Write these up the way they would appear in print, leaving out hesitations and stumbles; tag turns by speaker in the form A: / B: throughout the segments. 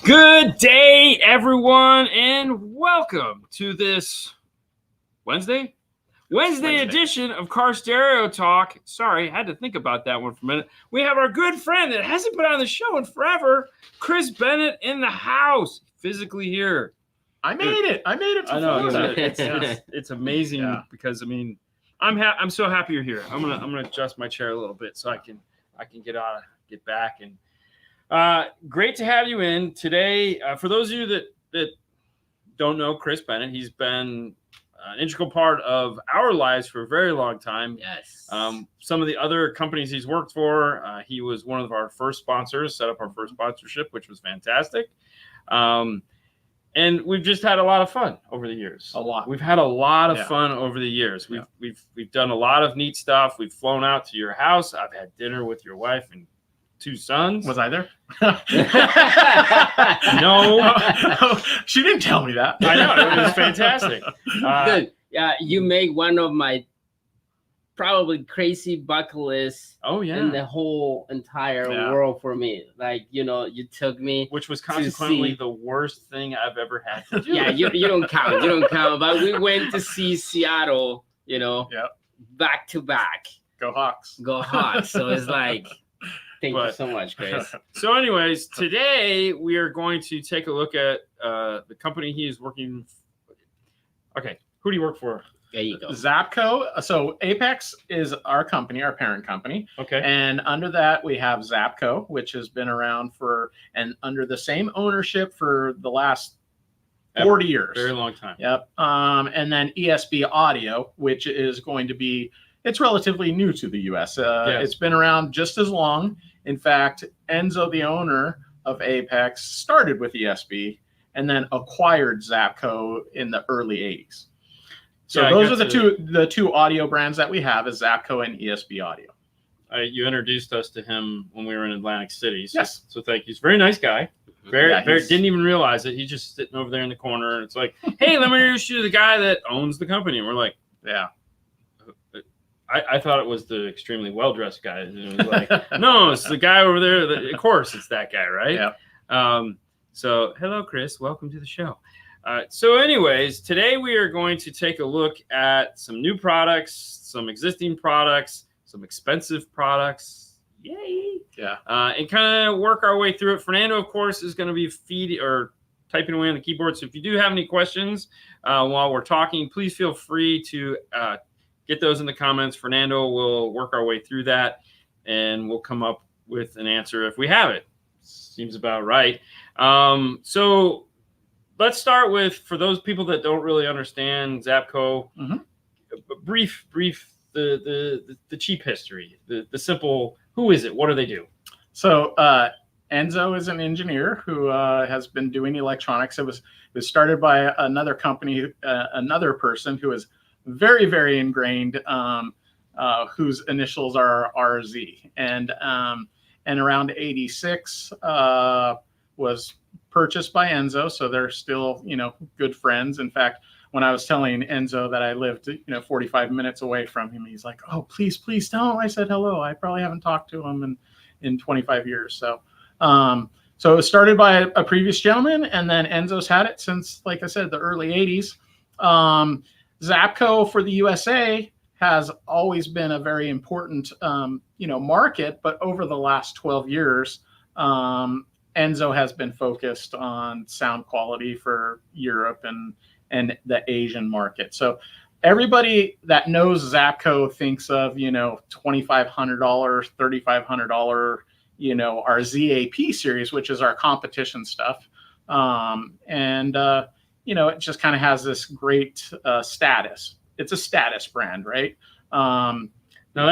A: Good day, everyone, and welcome to this Wednesday edition of Car Stereo Talk. Sorry, I had to think about that one for a minute. We have our good friend that hasn't been on the show in forever, Chris Bennett, in the house, physically here.
B: I made it. I know
A: it's amazing because I'm so happy you're here. I'm gonna adjust my chair a little bit so I can get back and. Great to have you in today. For those of you that don't know Chris Bennett, he's been an integral part of our lives for a very long time.
C: Yes.
A: Some of the other companies he's worked for, he was one of our first sponsors, set up our first sponsorship, which was fantastic. And we've just had a lot of fun over the years. We've had a lot of fun over the years. We've done a lot of neat stuff. We've flown out to your house. I've had dinner with your wife and 2 sons.
B: Was I there?
A: No.
B: She didn't tell me that.
A: I know. It was fantastic.
C: Good. Yeah, you make one of my probably crazy bucket lists in the whole entire world for me. Like, you took me.
A: Which was consequently the worst thing I've ever had to do.
C: Yeah, you don't count. You don't count. But we went to see Seattle, back to back.
B: Go Hawks.
C: Go Hawks. So it's like... Thank you so much, Chris.
A: So anyways, today we are going to take a look at the company he is working for. Okay, who do you work for?
C: There you go.
B: Zapco. So Apex is our company, our parent company.
A: Okay.
B: And under that, we have Zapco, which has been around and under the same ownership for the last 40 years.
A: Very long time.
B: Yep. And then ESB Audio, which is going to be... It's relatively new to the U.S. It's been around just as long. In fact, Enzo, the owner of Apex, started with ESB and then acquired Zapco in the early 80s. So those are the two audio brands that we have is Zapco and ESB Audio.
A: You introduced us to him when we were in Atlantic City. So,
B: yes.
A: So thank you. He's a very nice guy. Very didn't even realize it. He's just sitting over there in the corner. And it's like, hey, let me introduce you to the guy that owns the company. And we're like, yeah. I thought it was the extremely well-dressed guy. And it was like, no, it's the guy over there. Of course, it's that guy, right?
B: Yeah.
A: So, hello, Chris. Welcome to the show. So anyways, today we are going to take a look at some new products, some existing products, some expensive products. Yay.
B: Yeah.
A: And kind of work our way through it. Fernando, of course, is going to be typing away on the keyboard. So if you do have any questions while we're talking, please feel free to get those in the comments. Fernando will work our way through that, and we'll come up with an answer if we have it. Seems about right. So let's start with, for those people that don't really understand Zapco, brief the cheap history, the simple, who is it? What do they do?
B: So Enzo is an engineer who has been doing electronics. It was started by another company, another person who is very, very ingrained, whose initials are RZ, and around 86 was purchased by Enzo. So they're still, good friends. In fact, when I was telling Enzo that I lived, 45 minutes away from him, he's like, "Oh, please tell him I said hello. I probably haven't talked to him in 25 years." So, so it was started by a previous gentleman, and then Enzo's had it since, like I said, the early 80s. Zapco for the USA has always been a very important, market, but over the last 12 years, Enzo has been focused on sound quality for Europe and the Asian market. So everybody that knows Zapco thinks of, $2,500, $3,500, our ZAP series, which is our competition stuff. It just kind of has this great status. It's a status brand, right? Now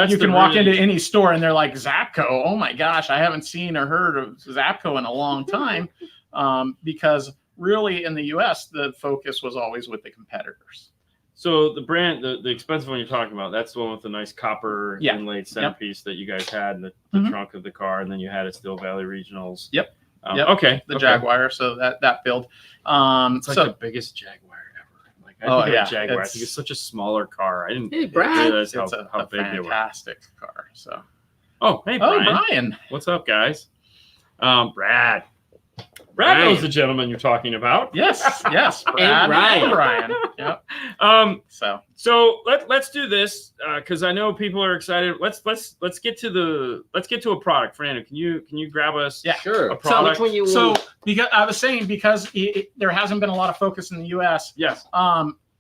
B: you can walk into any store and they're like, Zapco, oh my gosh, I haven't seen or heard of Zapco in a long time. Because really in the US, the focus was always with the competitors.
A: So the brand, the expensive one you're talking about, that's the one with the nice copper inlaid centerpiece that you guys had in the trunk of the car, and then you had at Still Valley Regionals.
B: Yep.
A: Okay.
B: The Jaguar. So that build.
A: It's like the biggest Jaguar ever. Like I think Jaguar. I think it's such a smaller car. I didn't realize how big they were.
B: Fantastic car. So.
A: Oh, hey Brian.
B: Brian.
A: What's up, guys? Brad. Brad knows the gentleman you're talking about.
B: Yes, yes. Brad and Ryan. Yep.
A: So let's do this because I know people are excited. Let's get to a product. Fernando, can you grab us?
B: Yeah,
C: sure.
A: A product?
B: So because I was saying because there hasn't been a lot of focus in the U.S.
A: Yes.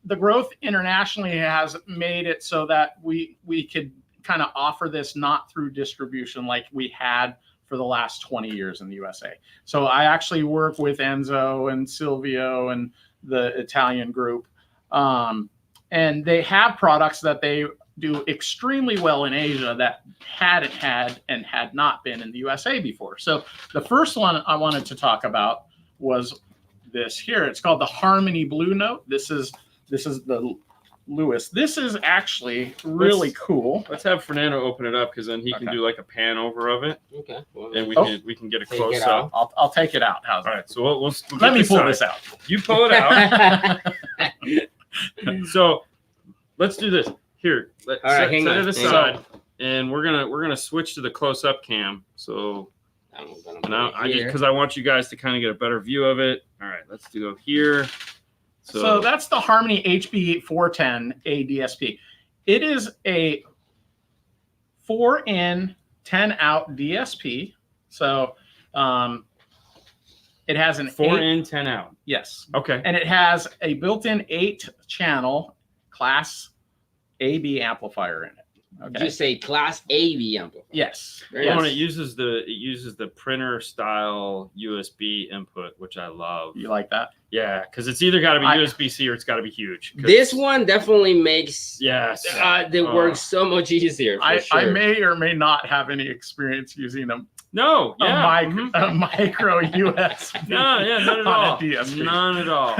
B: The growth internationally has made it so that we could kind of offer this not through distribution like we had for the last 20 years in the USA. So I actually work with Enzo and Silvio and the Italian group. And they have products that they do extremely well in Asia that hadn't had and had not been in the USA before. So the first one I wanted to talk about was this here. It's called the Harmony Blue Note. This is the Lewis. This is actually really cool.
A: Let's have Fernando open it up because then he can do like a pan over of it.
C: Okay. Well,
A: and we can get a close up.
B: I'll take it out. How's
A: all right. So we'll
B: let me pull this out.
A: You pull it out. So let's do this. Here, set it aside, and we're gonna switch to the close up cam. So now because I want you guys to kind of get a better view of it. All right, let's do here.
B: So that's the Harmony HB410 DSP. It is a 4-in, 10-out DSP. So it has an
A: 4-in, 10-out.
B: Yes.
A: Okay.
B: And it has a built-in 8-channel Class AB amplifier in it. Okay.
C: Just say Class AB amplifier.
B: Yes.
A: And it uses the printer style USB input, which I love.
B: You like that?
A: Yeah, because it's either got to be USB-C or it's got to be huge.
C: This one definitely makes
A: the
C: work so much easier.
B: I may or may not have any experience using them.
A: No,
B: a micro USB.
A: No, not at all.
B: DSP.
A: None at all.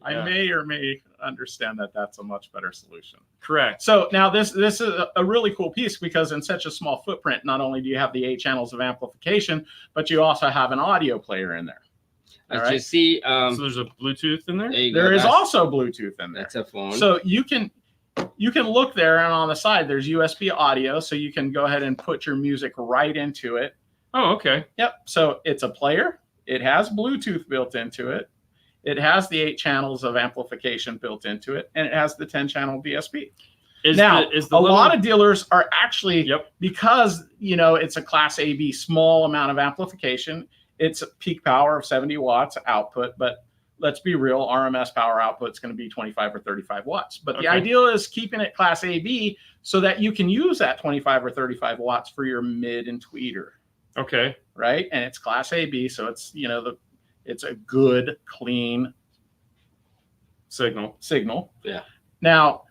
B: I may or may understand that that's a much better solution.
A: Correct.
B: So now this is a really cool piece because in such a small footprint, not only do you have the 8 channels of amplification, but you also have an audio player in there.
C: As you see,
A: so there's a Bluetooth in there.
B: There is also Bluetooth in there.
C: That's a phone.
B: So you can look there, and on the side there's USB audio, so you can go ahead and put your music right into it.
A: Oh, okay.
B: Yep. So it's a player. It has Bluetooth built into it. It has the 8 channels of amplification built into it, and it has the 10-channel DSP. A lot of dealers are actually, because it's a Class AB small amount of amplification. It's a peak power of 70 watts output, but let's be real, RMS power output is going to be 25 or 35 watts. But the ideal is keeping it Class AB so that you can use that 25 or 35 watts for your mid and tweeter.
A: Okay.
B: Right? And it's Class AB, so it's, it's a good, clean signal.
C: Yeah.
B: Now,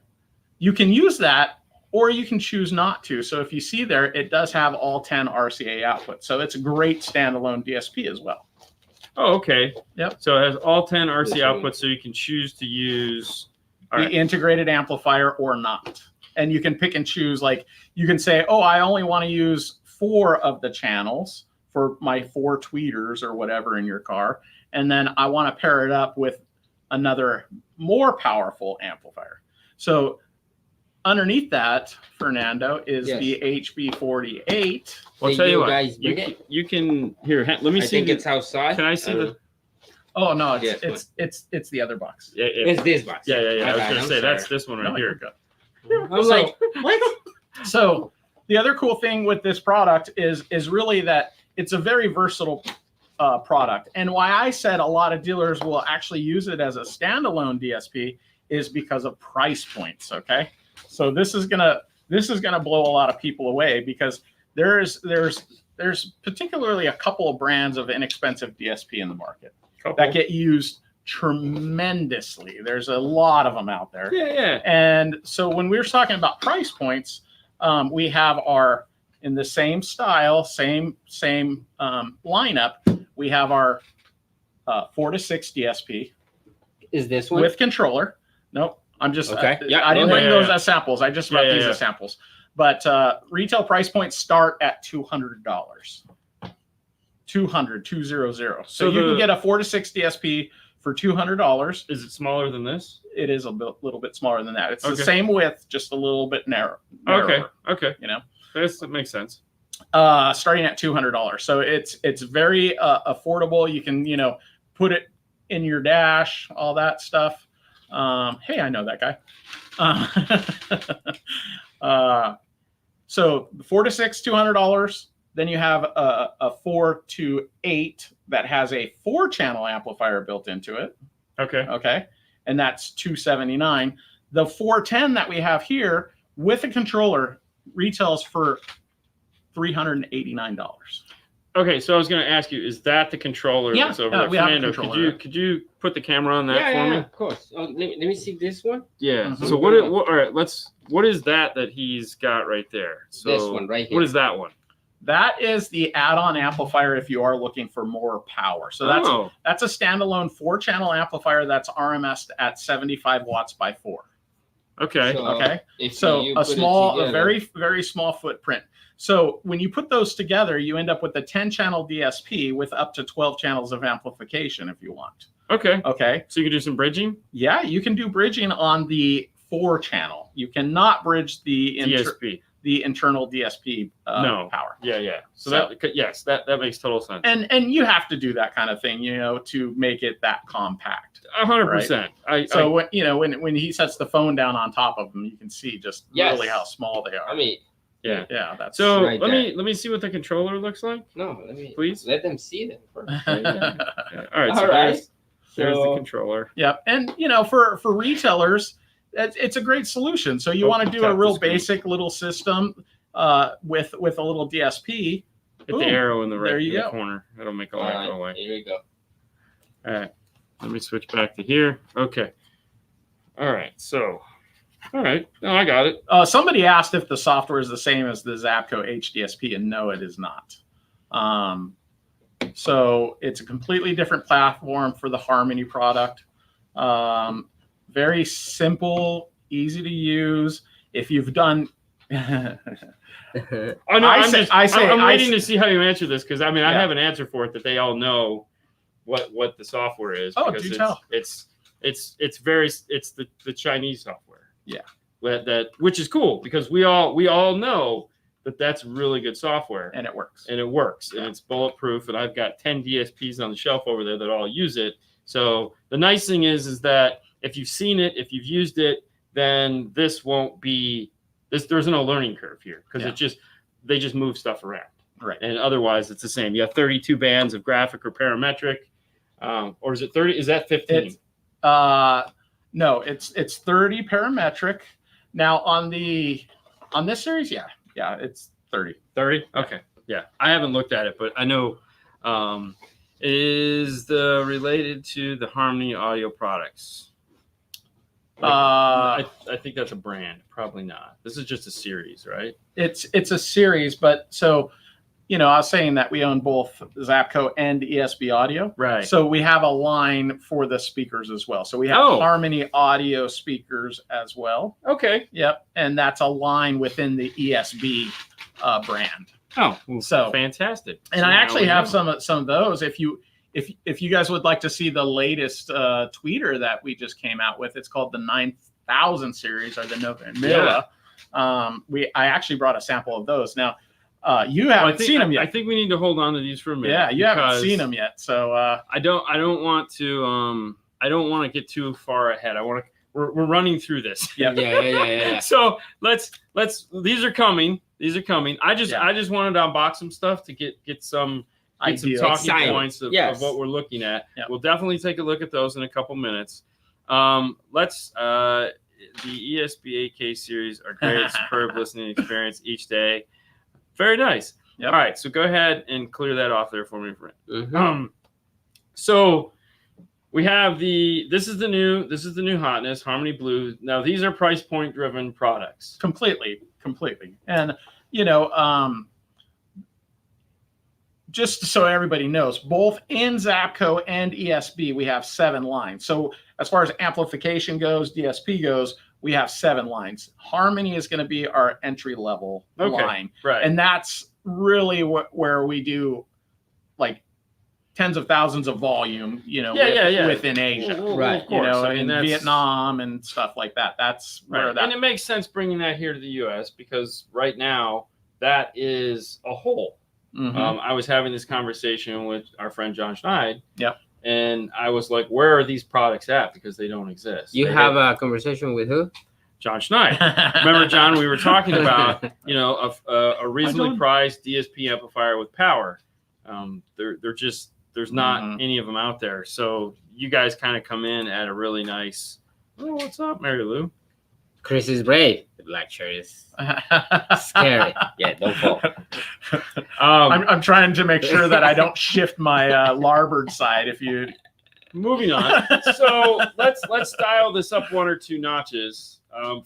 B: you can use that or you can choose not to. So if you see there, it does have all 10 RCA outputs. So it's a great standalone DSP as well.
A: Oh, okay.
B: Yep.
A: So it has all 10 RC outputs, so you can choose to use
B: the integrated amplifier or not. And you can pick and choose, like you can say, oh, I only want to use 4 of the channels for my 4 tweeters or whatever in your car. And then I want to pair it up with another more powerful amplifier. So underneath that, Fernando, is the HB48.
A: I'll tell you what, you can here. Let me see.
C: I think it's outside.
A: Can I see the?
B: Oh no, it's the other box.
A: Yeah,
C: it's this box.
A: Yeah. I was gonna say that's this one right here.
C: I'm like, what?
B: So the other cool thing with this product is really that it's a very versatile product. And why I said a lot of dealers will actually use it as a standalone DSP is because of price points. Okay. So this is gonna blow a lot of people away because there's particularly a couple of brands of inexpensive DSP in the market that get used tremendously. There's a lot of them out there.
A: Yeah.
B: And so when we're talking about price points, we have our in the same style, same lineup. We have our 4 to 6 DSP.
C: Is this one
B: with controller? Nope. I'm just
C: okay.
B: I didn't bring those as samples. I just brought these as samples. But retail price points start at $200. 200. So you can get a 4 to 6 DSP for $200.
A: Is it smaller than this?
B: It is little bit smaller than that. It's the same width, just a little bit narrower.
A: Okay.
B: That
A: makes sense.
B: Starting at $200. So it's very affordable. You can, put it in your dash, all that stuff. Hey, I know that guy. So 4 to 6, $200. Then you have a 4 to 8 that has a 4-channel amplifier built into it. Okay. And that's $279. The 410 that we have here with a controller retails for $389.
A: Okay, so I was going to ask you, is that the controller that's over there? Fernando, could you put the camera on that for me?
C: Yeah, of course. Oh, let me see this one.
A: Yeah. Mm-hmm. So all right, what is that he's got right there? So
C: this one right here.
A: What is that one?
B: That is the add-on amplifier if you are looking for more power. So that's a standalone 4-channel amplifier that's RMS'd at 75 watts by 4.
A: Okay.
B: So a very, very small footprint. So when you put those together, you end up with a 10-channel DSP with up to 12 channels of amplification if you want.
A: Okay.
B: So
A: you can do some bridging?
B: Yeah, you can do bridging on the 4-channel. You cannot bridge the
A: DSP.
B: The internal DSP power.
A: Yeah. So that makes total sense.
B: And you have to do that kind of thing, to make it that compact.
A: 100%.
B: Right? When he sets the phone down on top of them, you can see just really how small they are.
C: I mean,
A: yeah.
B: That's
A: so let me see what the controller looks like.
C: No,
A: please
C: let them see them first.
A: All right. So there's the controller.
B: Yep. And for retailers, it's a great solution. So you want to do a real basic little system with a little DSP.
A: Hit the arrow in the corner. That'll make all that go away.
C: Here we go.
A: All right. Let me switch back to here. Okay. All right. So, all right. No, I got it.
B: Somebody asked if the software is the same as the Zapco HDSP, and no, it is not. So it's a completely different platform for the Harmony product. Very simple, easy to use. If you've done,
A: I'm waiting to see how you answer this because I have an answer for it that they all know what the software is.
B: Oh, do tell.
A: It's the Chinese software.
B: Yeah,
A: which is cool because we all know that's really good software
B: and it works
A: and it's bulletproof. And I've got 10 DSPs on the shelf over there that all use it. So the nice thing is that if you've seen it, if you've used it, then this won't be this. There's no learning curve here because they just move stuff around.
B: Right.
A: And otherwise, it's the same. You have 32 bands of graphic or parametric, or is it 30? Is that 15?
B: No, it's 30 parametric. Now on this series, yeah, it's 30.
A: 30. Okay. Yeah, I haven't looked at it, but I know. Is related to the Harmony audio products? I think that's a brand. Probably not. This is just a series, right?
B: It's a series, but so I was saying that we own both Zapco and ESB audio.
A: Right.
B: So we have a line for the speakers as well. So we have Harmony audio speakers as well.
A: Okay.
B: Yep. And that's a line within the ESB brand.
A: Oh, so fantastic!
B: And I actually have some of those. If you guys would like to see the latest tweeter that we just came out with, it's called the 9000 series or the Novella. I actually brought a sample of those. Now, you haven't seen them yet.
A: I think we need to hold on to these for a minute.
B: Yeah, you haven't seen them yet. So
A: I don't want to get too far ahead. We're running through this.
C: Yeah.
A: So let's these are coming. I just wanted to unbox some stuff to get some talking points of what we're looking at.
B: Yep.
A: We'll definitely take a look at those in a couple minutes. The ESB AK series are great, superb listening experience each day. Very nice.
B: Yep.
A: All right, so go ahead and clear that off there for me, friend.
C: Mm-hmm.
A: So we have this is the new hotness, Harmony Blue. Now these are price point driven products.
B: Completely. And just so everybody knows, both in Zapco and ESB, we have 7 lines. So as far as amplification goes, DSP goes, we have 7 lines. Harmony is going to be our entry level line.
A: Right.
B: And that's really where we do like tens of thousands of volume, within Asia.
C: Right.
B: In Vietnam and stuff like that. That's where that.
A: And it makes sense bringing that here to the U.S. because right now that is a hole.
B: Mm-hmm.
A: I was having this conversation with our friend John Schneid.
B: Yep.
A: And I was like, where are these products at? Because they don't exist.
C: You have a conversation with who?
A: John Schneid. Remember, John, we were talking about, a reasonably priced DSP amplifier with power. There's not any of them out there. So you guys kind of come in at a really nice, oh, what's up, Mary Lou?
C: Chris is brave. The black shirt is scary. Yeah, don't fall.
B: I'm trying to make sure that I don't shift my larboard side. If you
A: moving on, so let's dial this up 1 or 2 notches.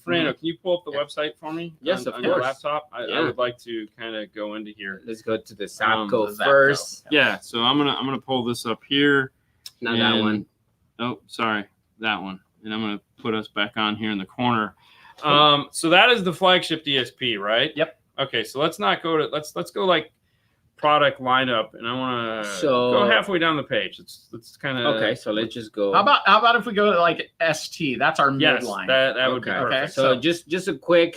A: Fernando, can you pull up the website for me?
C: Yes,
A: on your laptop. I would like to kind of go into here.
C: Let's go to the Zapco first.
A: Yeah, so I'm gonna pull this up here.
C: Not that one.
A: Oh, sorry, that one. And I'm gonna put us back on here in the corner. So that is the flagship DSP, right?
B: Yep.
A: Okay, so let's go like product lineup, and I want to go halfway down the page. Let's kind of
C: okay. So let's just go.
B: How about if we go to like ST? That's our midline.
A: That would be perfect.
B: Okay.
C: So just a quick.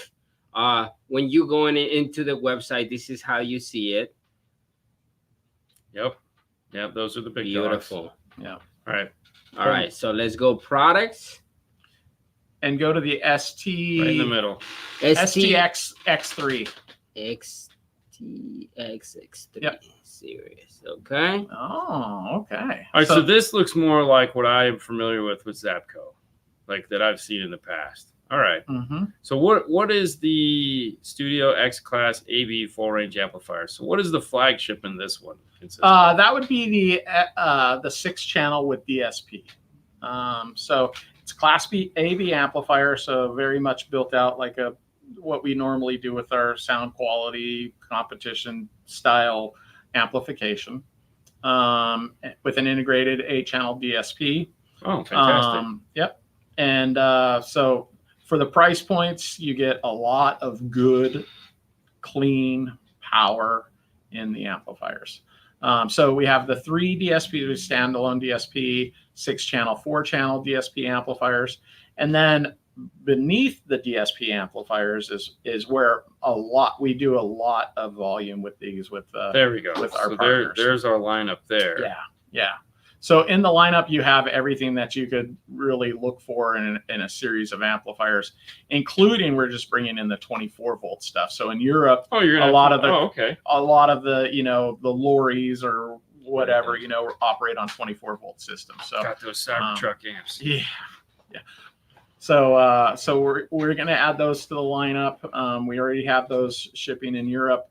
C: When you go into the website, this is how you see it.
A: Yep. Those are the big
C: beautiful.
A: Dogs.
B: Yeah.
C: All right. So let's go products.
B: And go to the ST.
A: Right in the middle.
B: STX X3.
C: XTX3
B: Yep.
C: series. Okay.
B: Oh, okay.
A: All right. So this looks more like what I am familiar with Zapco, like that I've seen in the past. All right.
B: Mm-hmm.
A: So what is the Studio X Class AB full range amplifier? So what is the flagship in this one?
B: That would be the 6-channel with DSP. So it's Class B AB amplifier, so very much built out like what we normally do with our sound quality competition style amplification, with an integrated 8-channel DSP.
A: Oh, fantastic!
B: Yep. And so for the price points, you get a lot of good, clean power in the amplifiers. So we have the 3 DSP, standalone DSP, 6-channel, 4-channel DSP amplifiers, and then beneath the DSP amplifiers is where we do a lot of volume with these. There we go. With our partners.
A: There's our lineup there.
B: Yeah. So in the lineup, you have everything that you could really look for in a series of amplifiers, including we're just bringing in the 24-volt stuff. So in Europe, a lot of the the lorries or whatever operate on 24-volt systems. So
A: got those Cybertruck amps.
B: Yeah. So we're going to add those to the lineup. We already have those shipping in Europe.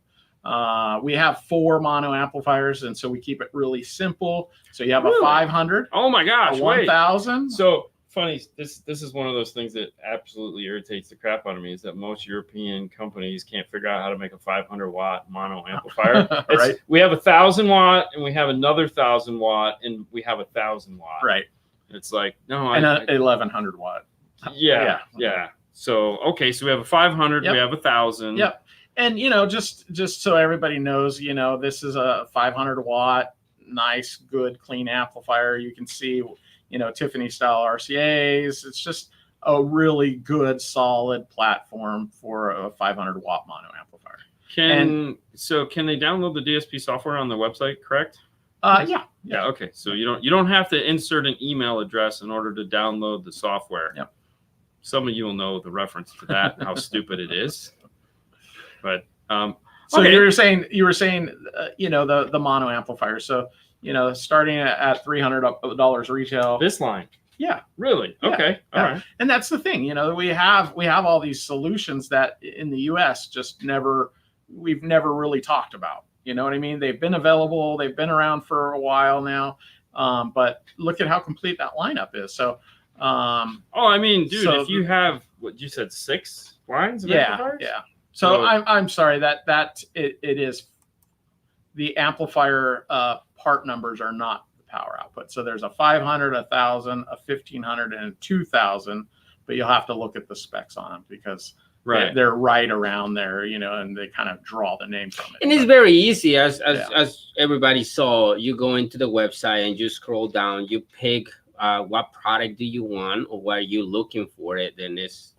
B: We have 4 mono amplifiers, and so we keep it really simple. So you have a 500.
A: Oh my gosh,
B: a 1000.
A: So funny. This is one of those things that absolutely irritates the crap out of me. Is that most European companies can't figure out how to make a 500-watt mono amplifier.
B: Right. We
A: have 1,000-watt, and we have another 1,000-watt, and we have 1,000-watt.
B: Right.
A: It's like no,
B: and 1,100-watt.
A: Yeah. So okay, so we have a 500. Yep. We have 1,000.
B: Yep. And just so everybody knows, this is a 500-watt, nice, good, clean amplifier. You can see, Tiffany style RCAs. It's just a really good, solid platform for a 500-watt mono amplifier.
A: Can they download the DSP software on the website? Correct.
B: Yeah.
A: Okay. So you don't have to insert an email address in order to download the software.
B: Yep.
A: Some of you will know the reference to that and how stupid it is. But
B: so you were saying the mono amplifier. So starting at $300 retail.
A: This line.
B: Yeah.
A: Really?
B: Yeah.
A: Okay. All right.
B: And that's the thing. We have all these solutions that in the U.S. we've never really talked about. You know what I mean? They've been available. They've been around for a while now. But look at how complete that lineup is. So.
A: Dude, if you have what you said, 6 lines of amplifiers?
B: Yeah. So I'm sorry that it is the amplifier part numbers are not the power output. So there's a 500, 1,000, a 1,500, and a 2,000, but you'll have to look at the specs on them because they're right around there, and they kind of draw the name from it.
C: And it's very easy, as everybody saw. You go into the website and you scroll down, you pick what product do you want or what are you looking for it, then it's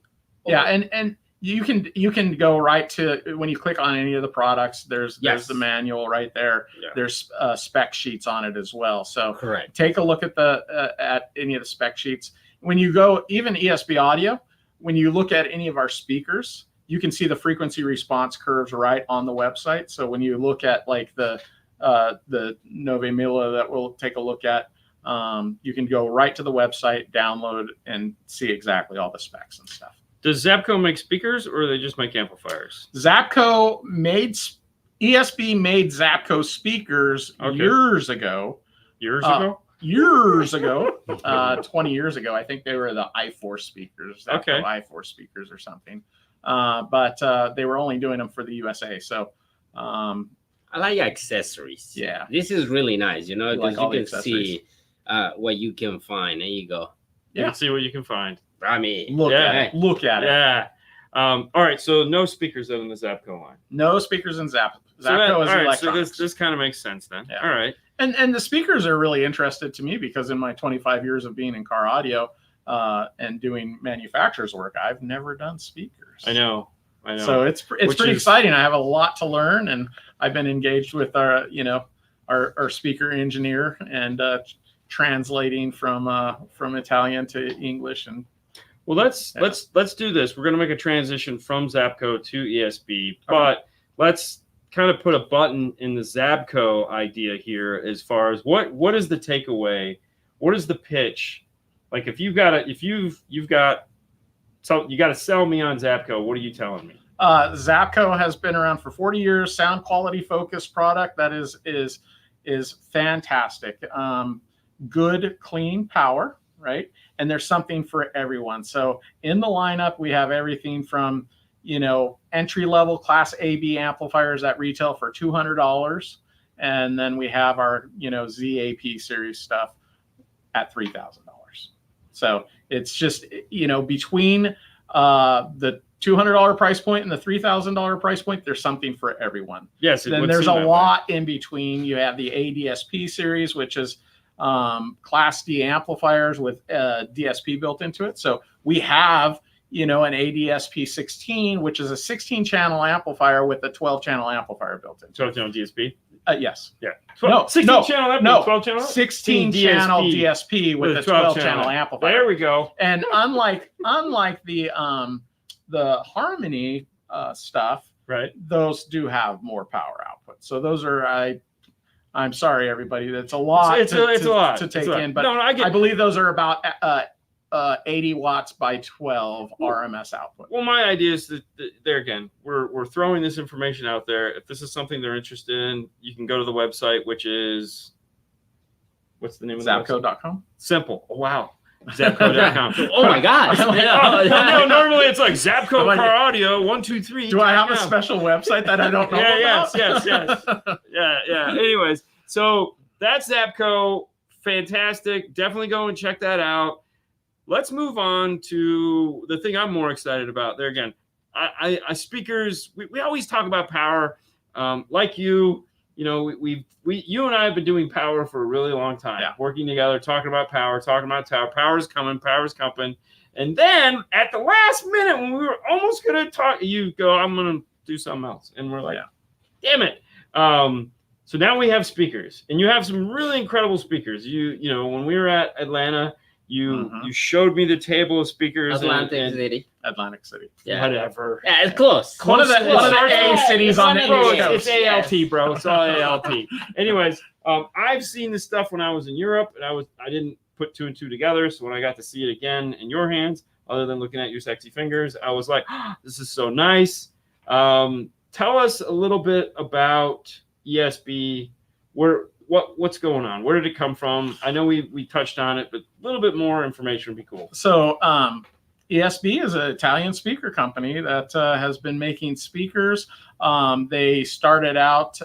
B: and You can go right to, when you click on any of the products, there's the manual right there. Yeah. There's spec sheets on it as well. So
C: correct.
B: Take a look at at any of the spec sheets. When you go, even ESB audio, when you look at any of our speakers, you can see the frequency response curves right on the website. So when you look at like the Nove Mila that we'll take a look at, you can go right to the website, download, and see exactly all the specs and stuff.
A: Does Zapco make speakers, or do they just make amplifiers?
B: ESB made Zapco speakers years ago.
A: Years ago?
B: Years ago, 20 years ago. I think they were the i4 speakers, Zapco i4 speakers or something. But they were only doing them for the USA. So
C: I like accessories.
B: Yeah.
C: This is really nice, because you can see what you can find. There you go.
A: You can see what you can find.
C: I mean,
B: look at it.
A: Yeah. All right. So no speakers out in the Zapco line.
B: No speakers in Zapco. Zapco is electronics.
A: So this kind of makes sense then.
B: Yeah.
A: All right.
B: And the speakers are really interested to me because in my 25 years of being in car audio and doing manufacturer's work, I've never done speakers.
A: I know.
B: So it's pretty exciting. I have a lot to learn, and I've been engaged with our speaker engineer and translating from Italian to English. And
A: well, let's do this. We're going to make a transition from Zapco to ESB, but let's kind of put a button in the Zapco idea here as far as what is the takeaway? What is the pitch? Like if you got to sell me on Zapco, what are you telling me?
B: Zapco has been around for 40 years, sound quality focused product that is fantastic. Good, clean power, right? And there's something for everyone. So in the lineup, we have everything from, entry-level Class AB amplifiers that retail for $200. And then we have our, ZAP series stuff at $3,000. So it's just, between the $200 price point and the $3,000 price point, there's something for everyone.
A: Yes.
B: Then there's a lot in between. You have the ADSP series, which is Class D amplifiers with DSP built into it. So we have, an ADSP 16, which is a 16-channel amplifier with a 12-channel amplifier built into it.
A: 12-channel DSP?
B: Yes.
A: Yeah.
B: 16-channel
A: amplifier? 12-channel?
B: 16-channel DSP with a 12-channel amplifier.
A: There we go.
B: And unlike the Harmony stuff,
A: right?
B: Those do have more power output. So those are I'm sorry, everybody. That's a lot.
A: It's a lot
B: to take in, but
A: no,
B: I believe those are about 80 watts by 12 RMS output.
A: Well, my idea is that there again, we're throwing this information out there. If this is something they're interested in, you can go to the website, which is what's the name of the website?
B: Zapco.com.
A: Simple. Oh, wow. Zapco.com.
C: Oh my God.
A: No, normally it's like Zapco Car Audio 1, 2, 3.
B: Do I have a special website that I don't know about?
A: Yes. Yeah. Anyways, so that's Zapco. Fantastic. Definitely go and check that out. Let's move on to the thing I'm more excited about. There again, I speakers. We always talk about power. Like you and I have been doing power for a really long time.
B: Yeah.
A: Working together, talking about power, Power's coming. And then at the last minute, when we were almost gonna talk, you go, "I'm gonna do something else," and we're like, "Damn it!" So now we have speakers, and you have some really incredible speakers. When we were at Atlanta. You showed me the table of speakers.
C: Atlantic
B: City.
A: Yeah. Whatever.
C: Yeah, it's close.
B: One of the A cities on the East Coast.
A: It's ALT, bro. It's all ALT. Anyways, I've seen this stuff when I was in Europe, and I didn't put 2 and 2 together. So when I got to see it again in your hands, other than looking at your sexy fingers, I was like, this is so nice. Tell us a little bit about ESB. What's going on? Where did it come from? I know we touched on it, but a little bit more information would be cool.
B: So ESB is an Italian speaker company that has been making speakers. They started out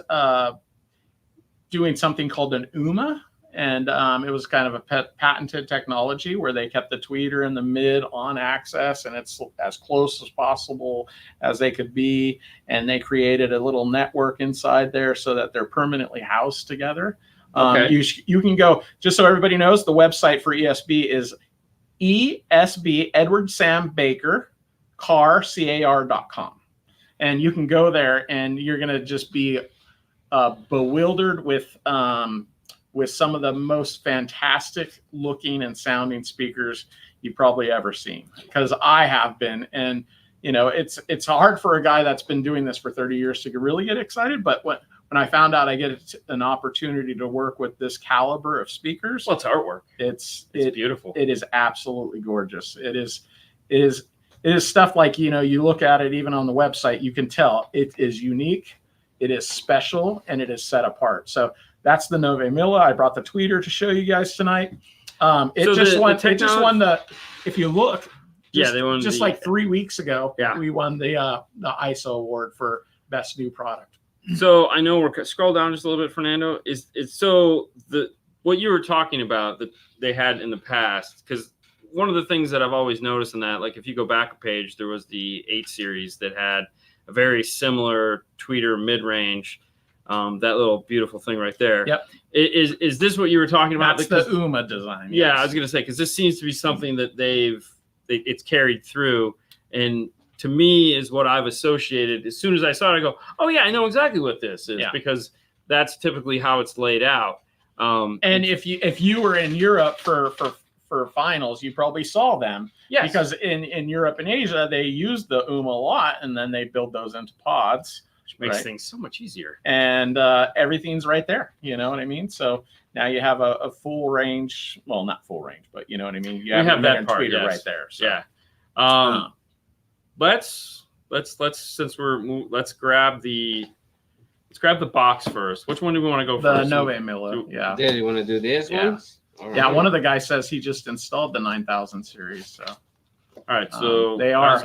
B: doing something called an UMA, and it was kind of a patented technology where they kept the tweeter in the mid on access, and it's as close as possible as they could be. And they created a little network inside there so that they're permanently housed together.
A: Okay.
B: You can go, just so everybody knows, the website for ESB is ESB Edward Sam Baker car.com. And you can go there and you're going to just be bewildered with some of the most fantastic looking and sounding speakers you've probably ever seen, because I have been. And you know, it's hard for a guy that's been doing this for 30 years to really get excited. But when I found out I get an opportunity to work with this caliber of speakers,
A: well, it's artwork.
B: It's
A: beautiful.
B: It is absolutely gorgeous. It is stuff like, you know, you look at it even on the website, you can tell it is unique, it is special, and it is set apart. So that's the Nove Milla. I brought the tweeter to show you guys tonight. It just won the, if you look,
A: they won
B: just like 3 weeks ago.
A: Yeah,
B: we won the ISO award for best new product.
A: So I know we're scroll down just a little bit, Fernando. It's so what you were talking about that they had in the past, because one of the things that I've always noticed in that, like if you go back a page, there was the 8 series that had a very similar tweeter mid-range. That little beautiful thing right there.
B: Yep.
A: Is this what you were talking about?
B: That's the UMA design.
A: Yeah,
B: yes.
A: I was gonna say, because this seems to be something that it's carried through, and to me is what I've associated. As soon as I saw it, I go, oh yeah, I know exactly what this is, because that's typically how it's laid out.
B: And if you were in Europe for finals, you probably saw them.
A: Yes.
B: Because in Europe and Asia, they use the UMA a lot, and then they build those into pods.
A: Which makes things so much easier.
B: And everything's right there. You know what I mean? So now you have a full range. Well, not full range, but you know what I mean? You have that part right there. So.
A: Yeah. Let's grab the box first. Which one do we want to go first?
B: The Nove Milla. Yeah.
C: Yeah, you want to do this one? Right.
B: Yeah, one of the guys says he just installed the 9000 series. So.
A: All right, so
B: they are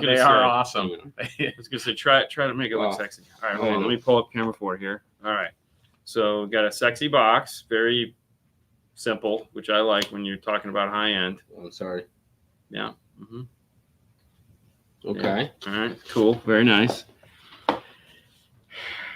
B: awesome.
A: I was gonna say try to make it look sexy. All right, hold on. Let me pull up camera 4 here. All right, so we got a sexy box, very simple, which I like when you're talking about high end.
C: Oh, sorry.
A: Yeah. Mm-hmm.
C: Okay.
A: Yeah. All right. Cool. Very nice.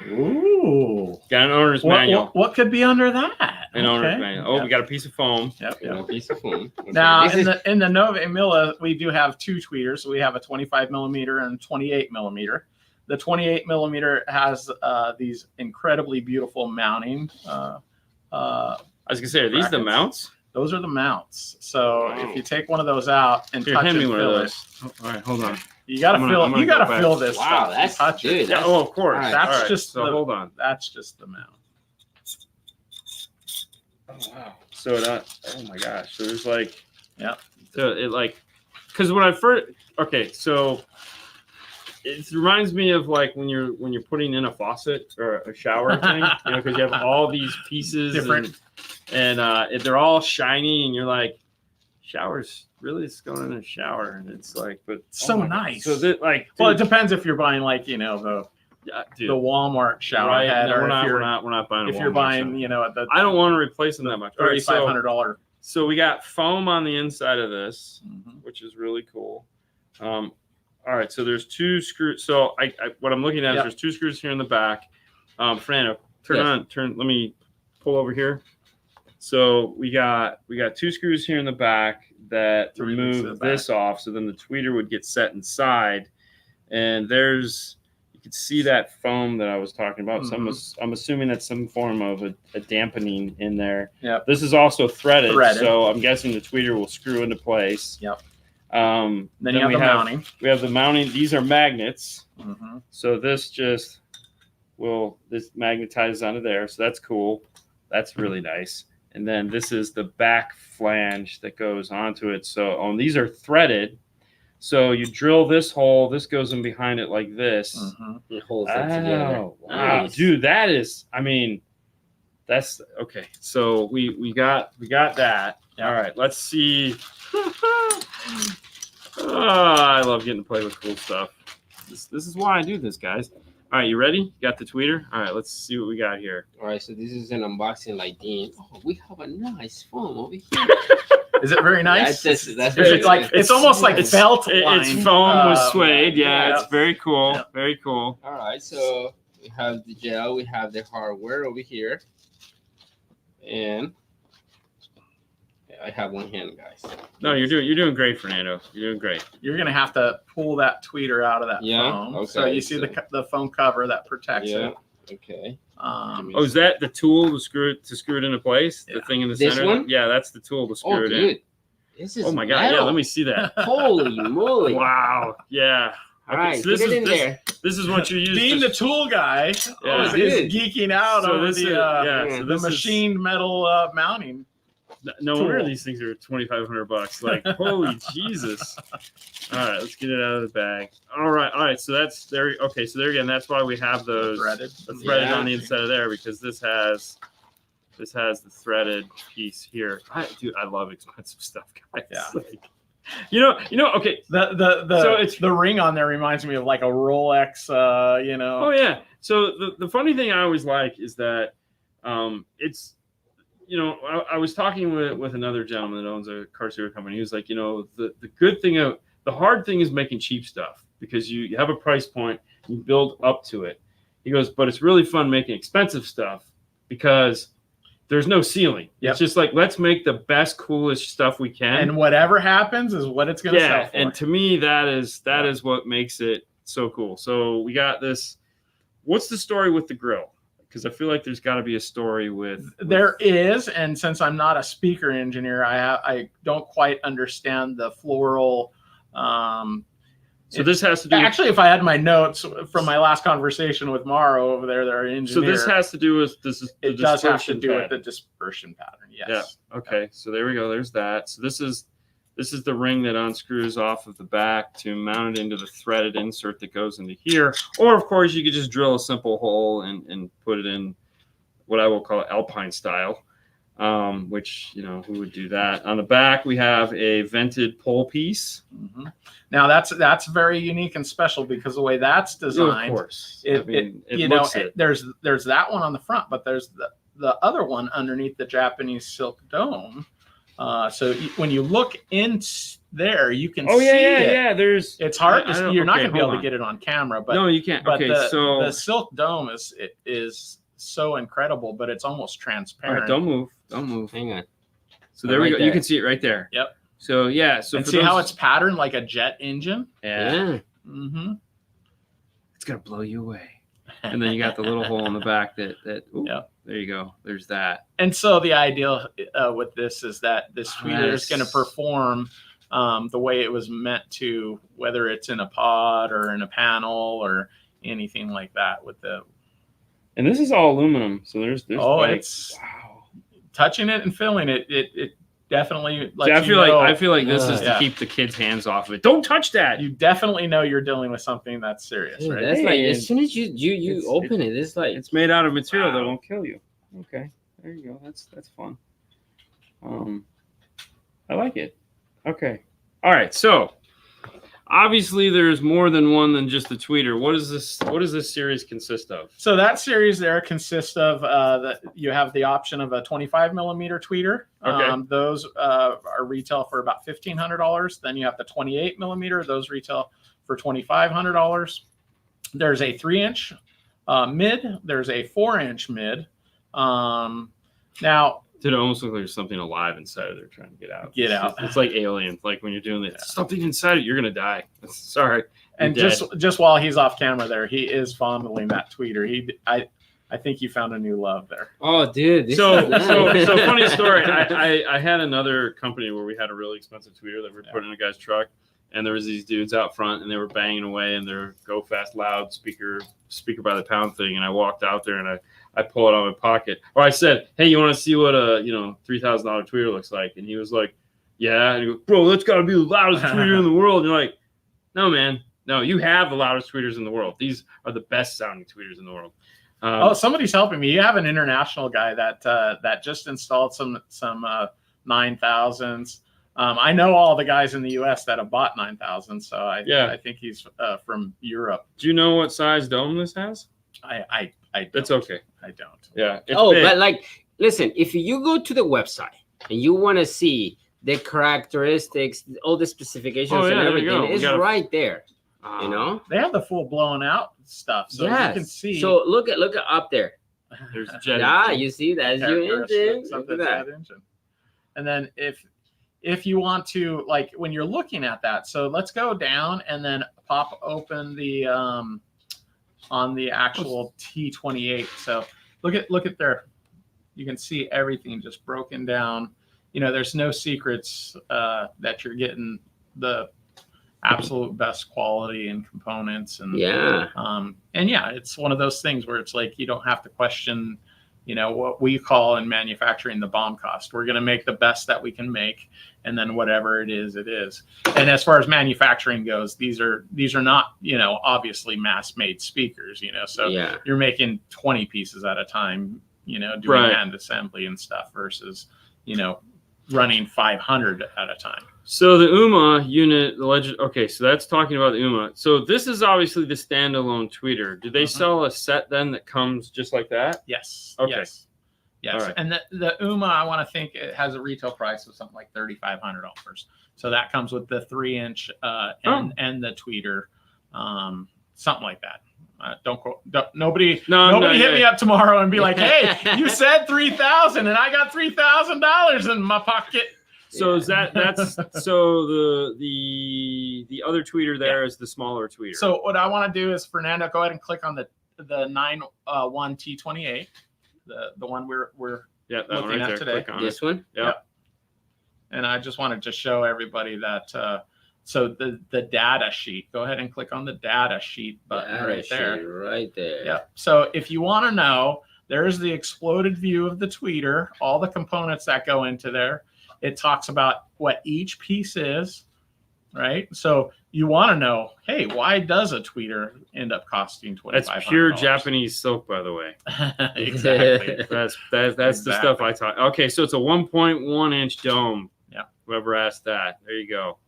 B: Ooh.
A: Got an owner's manual.
B: What could be under that?
A: An owner's manual. Oh, we got a piece of foam.
B: Yep.
C: A piece of foam. Okay.
B: Now, in the Nove Milla, we do have 2 tweeters. So we have a 25 millimeter and 28 millimeter. The 28 millimeter has these incredibly beautiful mounting.
A: I was gonna say, are these the mounts?
B: Those are the mounts. So if you take one of those out and touch
A: hand me
B: and
A: one of
B: fill
A: those.
B: it,
A: all right, hold on.
B: You gotta fill this.
C: Wow,
B: stuff.
C: that's
B: touch
C: dude.
B: it.
A: Yeah, of course.
B: That's
A: all right,
B: just
A: so hold on.
B: That's just the mount.
A: Oh wow. So that, oh my gosh. So there's like,
B: yeah.
A: So it like, because when I first, okay, so it reminds me of like when you're putting in a faucet or a shower thing, you know, because you have all these pieces
B: different,
A: and they're all shiny, and you're like, showers really is going in a shower, and it's like, but
B: so nice.
A: So that like,
B: well, it depends if you're buying like, you know, the Walmart shower head, or
A: we're not buying.
B: If you're buying, you know,
A: I don't want to replace them that much.
B: $3,500.
A: So we got foam on the inside of this,
B: mm-hmm.
A: which is really cool. All right, so there's 2 screws. So I what I'm looking at is there's 2 screws here in the back. Fernando, let me pull over here. So we got 2 screws here in the back that remove this off, so then the tweeter would get set inside. And you can see that foam that I was talking about. Mm-hmm. So I'm assuming that's some form of a dampening in there.
B: Yep.
A: This is also threaded, so I'm guessing the tweeter will screw into place.
B: Yep.
A: Then
B: you have the mounting.
A: We have the mounting. These are magnets.
B: Mm-hmm.
A: So this magnetizes onto there. So that's cool. That's really nice. And then this is the back flange that goes onto it. So these are threaded. So you drill this hole. This goes in behind it like this.
C: Mm-hmm. It holds it together.
A: Wow, nice. Dude, that is. I mean, that's okay. So we got that. Yeah. All right, let's see. I love getting to play with cool stuff. This is why I do this, guys. All right, you ready? You got the tweeter? All right, let's see what we got here.
C: All right, so this is an unboxing like this. Oh, we have a nice foam over here.
B: Is it very nice?
C: That's
B: it's almost like felt line.
A: It's foam with suede. Yeah, it's very cool. Yeah. Very cool.
C: All right, so we have the gel. We have the hardware over here. And I have one hand, guys.
A: No, you're doing great, Fernando. You're doing great.
B: You're gonna have to pull that tweeter out of that foam.
C: Okay.
B: So you see the foam cover that protects it.
C: Okay.
A: Oh, is that the tool to screw it into place? The thing in the
C: This
A: center?
C: one?
A: Yeah, that's the tool to screw it in.
C: This is
A: oh my god,
C: metal.
A: yeah, let me see that.
C: Holy moly.
A: Wow. Yeah.
C: All right,
A: so this
C: get it in there.
A: This is what you use.
B: Being the tool guy is geeking out over the machined metal mounting.
A: No wonder these things are $2,500. Like, holy Jesus! All right, let's get it out of the bag. All right. So that's there. Okay, so there again, that's why we have those threaded on the inside of there, because this has the threaded piece here. I love expensive stuff, guys.
B: Yeah.
A: Like, you know. Okay.
B: So it's the ring on there reminds me of like a Rolex.
A: Oh yeah. So the funny thing I always like is that it's. I was talking with another gentleman that owns a car sewer company. He was like, the good thing the hard thing is making cheap stuff, because you have a price point, you build up to it. He goes, but it's really fun making expensive stuff because there's no ceiling. Yep. It's just like, let's make the best, coolest stuff we can.
B: And whatever happens is what it's going to sell for.
A: And to me, that is what makes it so cool. So we got this. What's the story with the grill? Because I feel like there's got to be a story with.
B: There is, and since I'm not a speaker engineer, I don't quite understand the floral.
A: So this has to do.
B: Actually, if I had my notes from my last conversation with Morrow over there, their engineer.
A: So this has to do with this.
B: It does have to do with the dispersion pattern. Yes.
A: Yeah. Okay. So there we go. There's that. So this is the ring that unscrews off of the back to mount it into the threaded insert that goes into here. Or, of course, you could just drill a simple hole and put it in what I will call Alpine style, which, who would do that? On the back, we have a vented pole piece.
B: Mm-hmm. Now, that's very unique and special because the way that's designed,
A: of course.
B: There's that one on the front, but there's the other one underneath the Japanese silk dome. So when you look in there, you can see it.
A: Yeah.
B: It's hard. You're not going to be able to get it on camera, but
A: no, you can't.
B: But the silk dome is so incredible, but it's almost transparent.
A: All right, don't move.
C: Hang on.
A: So there we go. You can see it right there.
B: Yep.
A: So yeah. So
B: and see how it's patterned like a jet engine.
A: Yeah.
B: Mm-hmm.
A: It's gonna blow you away. And then you got the little hole in the back that. Yep. There you go. There's that.
B: And so the idea with this is that this tweeter is going to perform the way it was meant to, whether it's in a pod or in a panel or anything like that.
A: And this is all aluminum, so there's
B: it's touching it and feeling it. It definitely.
A: I feel like this is to keep the kids' hands off of it. Don't touch that.
B: You definitely know you're dealing with something that's serious, right?
C: That's like as soon as you open it, it's like
A: it's made out of material that won't kill you. Okay, there you go. That's fun. I like it. Okay, all right. So obviously, there's more than one than just the tweeter. What does this series consist of? So that series there consists of that you have the option of a 25 millimeter tweeter. Okay. Those are retail for about $1,500. Then you have the 28 millimeter. Those retail for $2,500. There's a 3-inch mid. There's a 4-inch mid. Now, did it almost look like there's something alive inside of there trying to get out? It's like aliens. Like when you're doing this, something inside it, you're gonna die. Sorry. And just while he's off camera there, he is fondling that tweeter. I think you found a new love there.
C: Oh, dude.
A: So funny story. I had another company where we had a really expensive tweeter that we put in a guy's truck, and there was these dudes out front, and they were banging away in their go fast loud speaker by the pound thing, and I walked out there and I pull it out of my pocket, or I said, "Hey, you want to see what a $3,000 tweeter looks like?" And he was like, "Yeah." And he goes, "Bro, that's got to be the loudest tweeter in the world." And you're like, "No, man, no. You have the loudest tweeters in the world. These are the best sounding tweeters in the world." Somebody's helping me. You have an international guy that just installed some 9000s. I know all the guys in the U.S. that have bought 9000, so I think he's from Europe. Do you know what size dome this has? I don't. That's okay. I don't. Yeah.
C: Big. But like, listen, if you go to the website and you want to see the characteristics, all the specifications and everything, it's right there.
B: They have the full blown out stuff, so you can see.
C: So look at up there.
A: There's a jet.
C: Yeah, you see that's your engine.
B: Something that engine. And then if if you want to, like, when you're looking at that, so let's go down and then pop open the on the actual T28. So look at there. You can see everything just broken down. You know, there's no secrets that you're getting the absolute best quality and components. And and yeah, it's one of those things where it's like you don't have to question, you know, what we call in manufacturing the BOM cost. We're going to make the best that we can make, and then whatever it is, it is. And as far as manufacturing goes, these are not, you know, obviously mass-made speakers, you know, so you're making 20 pieces at a time, you know, doing hand assembly and stuff versus, you know, running 500 at a time.
A: So the UMA unit, the legend. Okay, so that's talking about the UMA. So this is obviously the standalone tweeter. Do they sell a set then that comes just like that?
B: Yes.
A: Okay.
B: Yes. Yes. Right. And the UMA, I want to think it has a retail price of something like $3,500. So that comes with the 3-inch and the tweeter, something like that. Nobody hit me up tomorrow and be like, "Hey, you said $3,000 and I got $3,000 in my pocket."
A: So is that's so the other tweeter there is the smaller tweeter.
B: So what I want to do is, Fernando, go ahead and click on the 9-1 T28, the one we're looking at today.
C: This one.
A: Yep.
B: And I just wanted to show everybody that. So the data sheet, go ahead and click on the data sheet button right there.
C: Right there.
B: Yeah. So if you want to know, there's the exploded view of the tweeter, all the components that go into there. It talks about what each piece is, right? So you want to know, hey, why does a tweeter end up costing $2,500?
A: That's pure Japanese silk, by the way.
B: Exactly.
A: That's the stuff I taught. Okay, so it's a 1.1-inch dome.
B: Yeah.
A: Whoever asked that, there you go.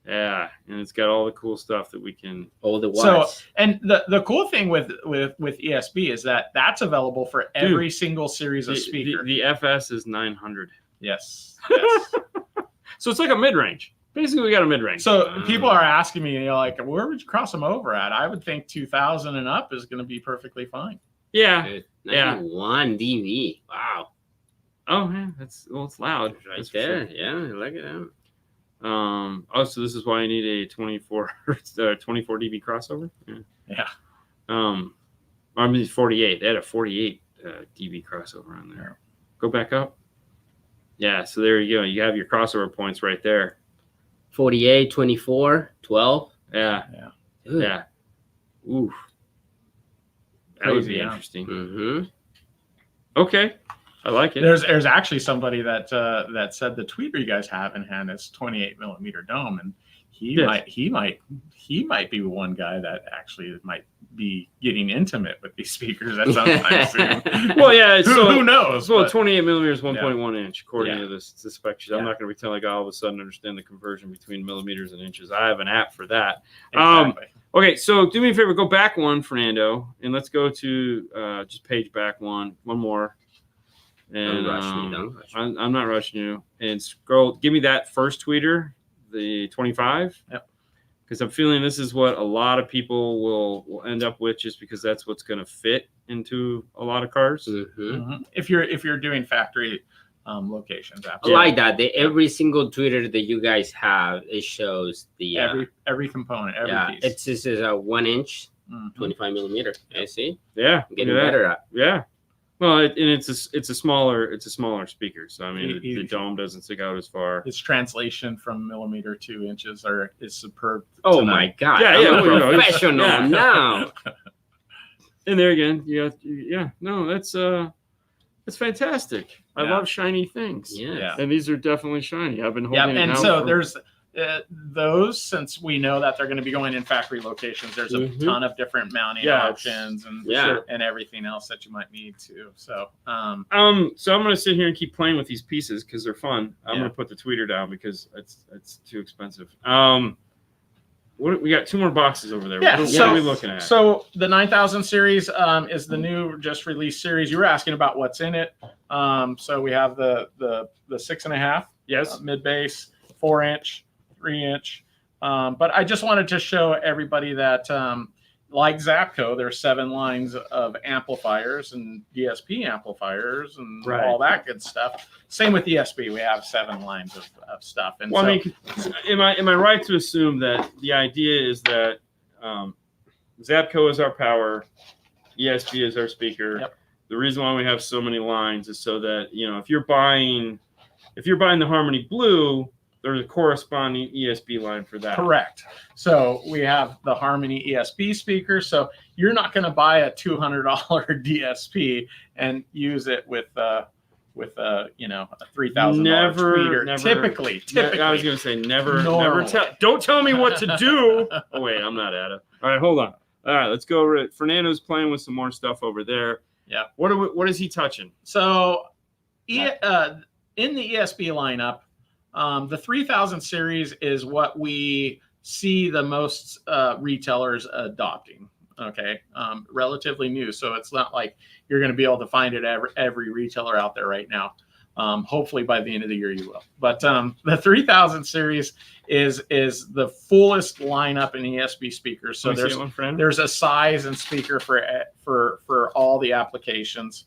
A: Yeah, and it's got all the cool stuff that we can.
C: All the watts.
B: So, and the cool thing with ESB is that that's available for every single series of speaker.
A: The FS is 900.
B: Yes.
A: So it's like a mid-range. Basically, we got a mid-range.
B: So people are asking me, you know, like, where would you cross them over at? I would think 2,000 and up is going to be perfectly fine.
A: Yeah.
C: 91 dB. Wow.
A: Oh man, it's loud.
C: Right there. Sure. Yeah, I like it out.
A: So this is why I need a 24 dB crossover.
B: Yeah.
A: I mean 48. They had a 48 dB crossover on there. Go back up. Yeah. So there you go. You have your crossover points right there.
C: 48, 24, 12.
A: Yeah.
C: Good.
A: Yeah. Oof. That would be interesting.
C: Mm-hmm.
A: Okay. I like it.
B: There's actually somebody that said the tweeter you guys have in hand is 28 millimeter dome, and he might be one guy that actually might be getting intimate with these speakers at some time soon.
A: Well, yeah.
B: Who knows?
A: Well, 28 millimeters, 1.1 inch, according to the spec sheet. I'm not going to be telling like I all of a sudden understand the conversion between millimeters and inches. I have an app for that.
B: Exactly.
A: Okay, so do me a favor, go back one, Fernando, and let's go to just page back one more. And I'm not rushing you. And scroll. Give me that first tweeter, the 25.
B: Yep.
A: Because I'm feeling this is what a lot of people will end up with, just because that's what's going to fit into a lot of cars.
B: Mm-hmm. If you're doing factory locations,
C: absolutely. I like that. Every single tweeter that you guys have, it shows the
B: every component, every piece.
C: This is a 1 inch, 25 millimeter. I see.
A: Yeah,
C: getting better at.
A: Yeah. Well, it's a smaller speaker, so I mean the dome doesn't stick out as far.
B: Its translation from millimeter to inches is superb.
C: Oh my God!
A: Yeah,
C: I'm professional now.
A: And there again, that's fantastic. I love shiny things.
C: Yeah,
A: and these are definitely shiny. I've been holding.
B: Yeah, and so there's those, since we know that they're going to be going in factory locations, there's a ton of different mounting options and everything else that you might need to. So so
A: I'm going to sit here and keep playing with these pieces because they're fun. I'm going to put the tweeter down because it's too expensive. We got 2 more boxes over there. What are we looking at?
B: So the 9000 series is the new just released series. You were asking about what's in it. So we have the 6.5 mid bass, 4 inch, 3 inch. But I just wanted to show everybody that like Zapco, there's 7 lines of amplifiers and DSP amplifiers and all that good stuff. Same with ESB, we have 7 lines of stuff. And
A: well, I mean, am I right to assume that the idea is that Zapco is our power, ESB is our speaker.
B: Yep.
A: The reason why we have so many lines is so that, you know, if you're buying the Harmony Blue, there's a corresponding ESB line for that.
B: Correct. So we have the Harmony ESB speaker. So you're not going to buy a $200 DSP and use it with you know, a $3,000 tweeter.
A: Never.
B: Typically.
A: I was going to say never don't tell me what to do. Oh wait, I'm not at it. All right, hold on. All right, let's go over it. Fernando's playing with some more stuff over there.
B: Yeah.
A: What is he touching?
B: So in the ESB lineup, the 3000 series is what we see the most retailers adopting. Okay, relatively new, so it's not like you're going to be able to find it every retailer out there right now. Hopefully by the end of the year you will. But the 3000 series is the fullest lineup in ESB speakers. So there's a size and speaker for all the applications.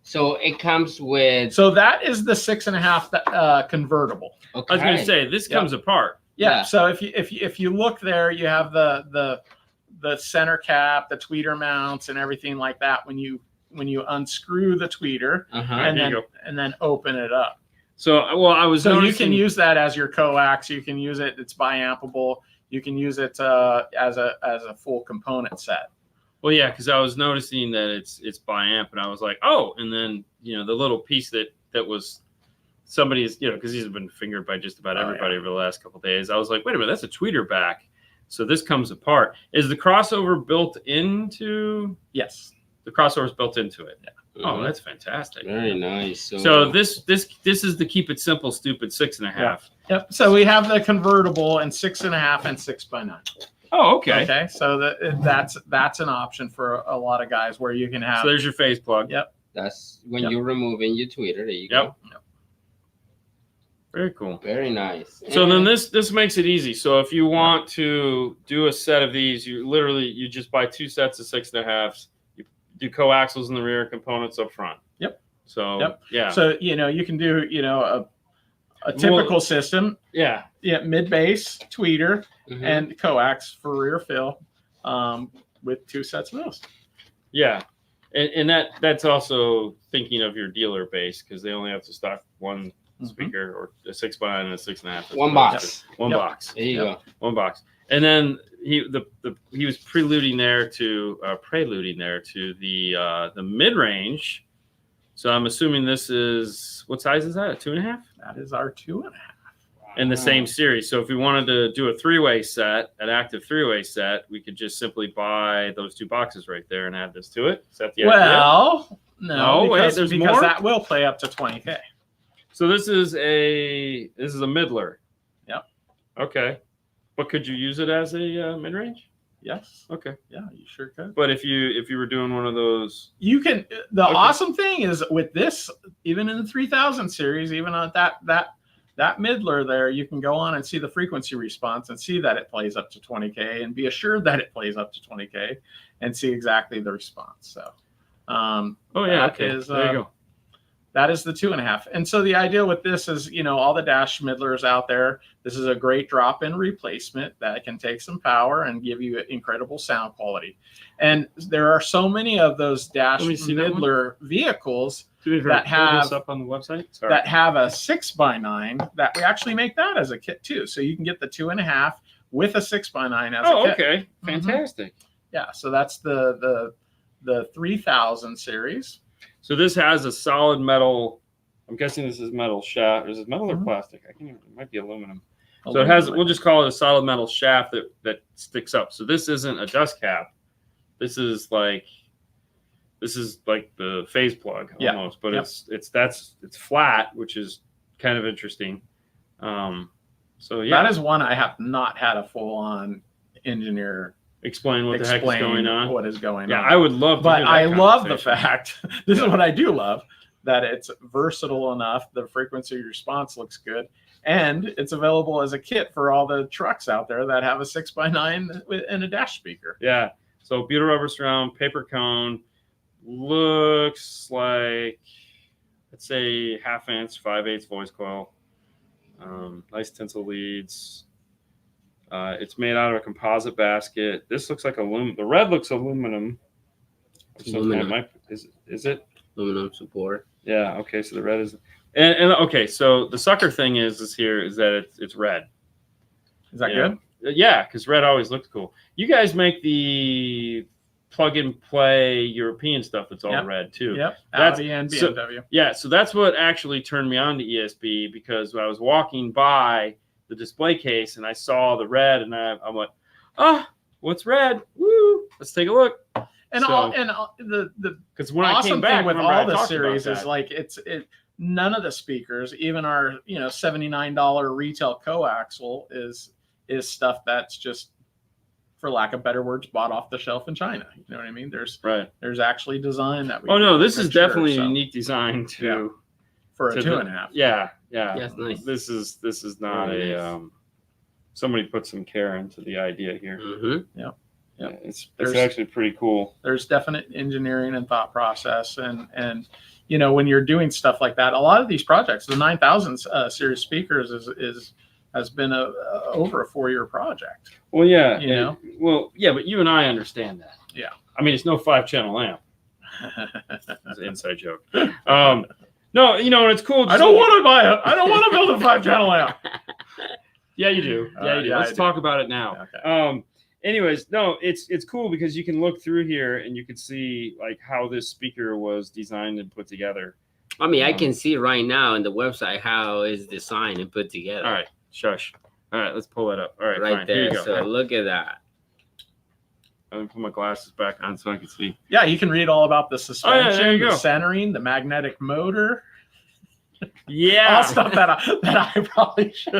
C: So it comes with.
B: So that is the 6.5 convertible.
A: Okay. I was going to say this comes apart.
B: Yeah. So if you look there, you have the center cap, the tweeter mounts, and everything like that. When you unscrew the tweeter and then open it up.
A: So
B: you can use that as your coax. You can use it. It's biampable. You can use it as a full component set.
A: Well, yeah, because I was noticing that it's biamp, and I was like, oh, and then you know the little piece that was somebody's, you know, because he's been fingered by just about everybody over the last couple of days. I was like, wait a minute, that's a tweeter back. So this comes apart. Is the crossover built into?
B: Yes,
A: the crossover is built into it. Yeah. Oh, that's fantastic.
C: Very nice.
A: So this is the keep it simple, stupid 6.5.
B: Yep. So we have the convertible in 6.5 and 6x9.
A: Oh, okay.
B: Okay. So that's an option for a lot of guys where you can have.
A: So there's your phase plug.
B: Yep.
C: That's when you're removing your tweeter. There you go.
B: Yep.
A: Very cool.
C: Very nice.
A: So then this makes it easy. So if you want to do a set of these, you just buy 2 sets of 6.5s. You do coaxials in the rear, components up front.
B: Yep.
A: So yeah.
B: So you can do a typical system.
A: Yeah.
B: Yeah. Mid bass, tweeter, and coax for rear fill, with 2 sets of those.
A: Yeah. And that's also thinking of your dealer base, because they only have to stock one speaker or a 6x9 and a 6.5.
C: One box.
A: One box.
C: There you go.
A: One box. And then he was preluding there to the mid range. So I'm assuming this is, what size is that? A 2.5?
B: That is our 2.5.
A: In the same series. So if we wanted to do a 3-way set, an active 3-way set, we could just simply buy those 2 boxes right there and add this to it. Is that the idea?
B: Well, no, because
A: there's more?
B: that will play up to 20K.
A: So this is a midler.
B: Yep.
A: Okay. But could you use it as a mid-range?
B: Yes.
A: Okay.
B: Yeah, you sure could.
A: But if you were doing one of those,
B: you can. The awesome thing is with this, even in the 3000 series, even on that midler there, you can go on and see the frequency response and see that it plays up to 20K and be assured that it plays up to 20K and see exactly the response. So,
A: there you go.
B: That is the 2.5. And so the idea with this is, all the dash midlers out there, this is a great drop-in replacement that can take some power and give you incredible sound quality. And there are so many of those dash midler vehicles that have
A: up on the website.
B: That have a 6x9 that we actually make that as a kit too. So you can get the 2.5 with a 6x9 as a kit.
A: Okay. Fantastic.
B: Yeah. So that's the 3000 series.
A: So this has a solid metal. I'm guessing this is metal shaft. Is it metal or plastic? I can't even. It might be aluminum. So it has. We'll just call it a solid metal shaft that sticks up. So this isn't a dust cap. This is like the phase plug almost, but it's flat, which is kind of interesting. So yeah,
B: that is one I have not had a full on engineer
A: explain what the heck is going on.
B: What is going on?
A: Yeah, I would love to.
B: But I love the fact. This is what I do love, that it's versatile enough. The frequency response looks good, And it's available as a kit for all the trucks out there that have a 6x9 and a dash speaker.
A: Yeah. So butyl rubber surround, paper cone, looks like, let's say 1/2 inch, 5/8 voice coil. Nice tinsel leads. It's made out of a composite basket. This looks like aluminum. The red looks aluminum. Is it?
C: Aluminum support.
A: Yeah. Okay. So the red is, and okay. So the sucker thing is that it's red.
B: Is that good?
A: Yeah, because red always looks cool. You guys make the plug and play European stuff that's all red too.
B: Yep. Audi and BMW.
A: So that's what actually turned me on to ESB, because I was walking by the display case and I saw the red and I'm like, what's red? Woo! Let's take a look.
B: And the
A: because when
B: awesome
A: I came back
B: thing with all the series is like none of the speakers, even our $79 retail coaxial is stuff that's just, for lack of better words, bought off the shelf in China. You know what I mean? There's actually design that we.
A: Oh no, this is definitely a unique design
B: for a 2.5.
A: Yeah.
C: Yes, nice.
A: This is not somebody put some care into the idea here.
C: Mm-hmm.
B: Yeah.
A: Yeah, it's actually pretty cool.
B: There's definite engineering and thought process, and when you're doing stuff like that, a lot of these projects, the 9000 series speakers has been over a 4-year project.
A: Well, yeah, but you and I understand that.
B: Yeah,
A: I mean, it's no 5-channel amp. That's an inside joke. No, and it's cool.
B: I don't want to build a 5-channel amp.
A: Yeah, you do. Yeah, you do. Let's talk about it now.
B: Okay.
A: Anyways, no, it's cool because you can look through here and you can see like how this speaker was designed and put together.
C: I mean, I can see right now on the website how it's designed and put together.
A: All right, shush. All right, let's pull that up. All right,
C: right
A: fine.
C: there.
A: Here you go.
C: So look at that.
A: I'm gonna put my glasses back on so I can see.
B: Yeah, you can read all about the suspension,
A: there you go.
B: the centering, the magnetic motor.
A: Yeah,
B: all stuff that I probably should